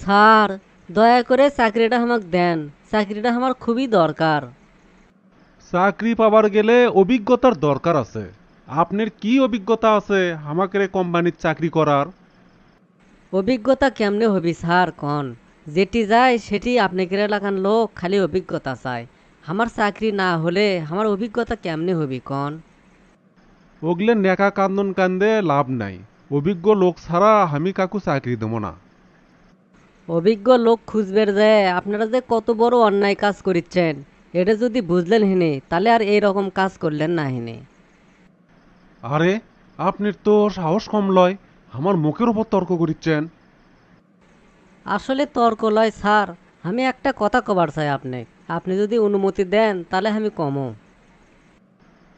Sir, দয়া করে চাকরিটা আমাকে দেন। চাকরিটা আমার খুবই দরকার। চাকরি পাবার গেলে অভিজ্ঞতার দরকার আছে। আপনার কি অভিজ্ঞতা আছে আমাকে কোম্পানির চাকরি করার? অভিজ্ঞতা কেমনে হবি স্যার কন? যেটি যায় সেটি আপনাকে এলাকার লোক খালি অভিজ্ঞতা চায়। আমার চাকরি না হলে আমার অভিজ্ঞতা কেমনে হবি কন? ওগলে নেকা কান্দন কান্দে লাভ নাই। অভিজ্ঞ লোক ছাড়া আমি কাকু চাকরি দেবো না। অভিজ্ঞ লোক খুঁজবের যায় আপনারা যে কত বড় অন্যায় কাজ করিচ্ছেন, এটা যদি বুঝলেন হিনে তাহলে আর এই রকম কাজ করলেন না হিনে। আরে, আপনার তো সাহস কম লয়, আমার মুখের উপর তর্ক করিচ্ছেন। আসলে তর্ক লয় স্যার, আমি একটা কথা কবার চাই আপনি। আপনি যদি অনুমতি দেন তাহলে আমি কমো।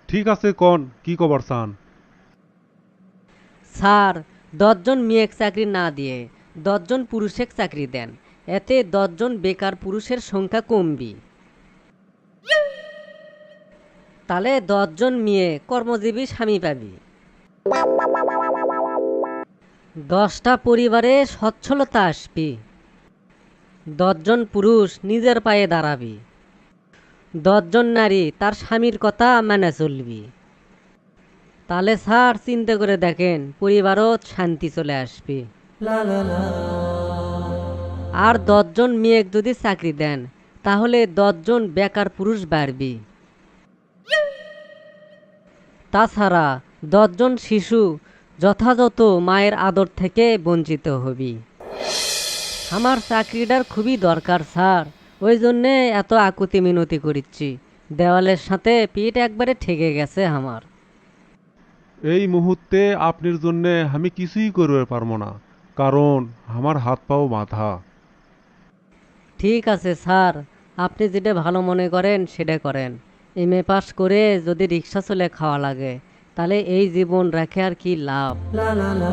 ঠিক আছে, কন কি কবার চান? স্যার, 10 জন মেয়েক চাকরি না দিয়ে 10 জন পুরুষেক চাকরি দেন। এতে 10 জন বেকার পুরুষের সংখ্যা কমবি। তাহলে 10 জন মেয়ে কর্মজীবী স্বামী পাবি। 10টা পরিবারে সচ্ছলতা আসবি। 10 জন পুরুষ নিজের পায়ে দাঁড়াবি। 10 জন নারী তার স্বামীর কথা মেনে চলবি। তাহলে স্যার চিন্তা করে দেখেন, পরিবারও শান্তি চলে আসবে। আর 10 জন মেয়ে যদি চাকরি দেন তাহলে 10 জন বেকার পুরুষ বাড়বি। তাছাড়া 10 জন শিশু যথাযথ মায়ের আদর থেকে বঞ্চিত হবি। আমার চাকরিটার খুবই দরকার স্যার, ওই জন্যে এত আকুতি মিনতি করিচ্ছি। দেওয়ালের সাথে পিঠ একবারে ঠেকে গেছে আমার। এই মুহূর্তে আপনার জন্যে আমি কিছুই করতে পারবো না, কারণ আমার হাত পাও বাঁধা। ঠিক আছে স্যার, আপনি যেটা ভালো মনে করেন সেটা করেন। এমএ পাস করে যদি রিক্সা চলে খাওয়া লাগে তাহলে এই জীবন রেখে আর কি লাভ? লা লা লা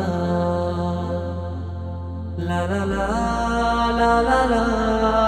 লা লা লা লা লা লা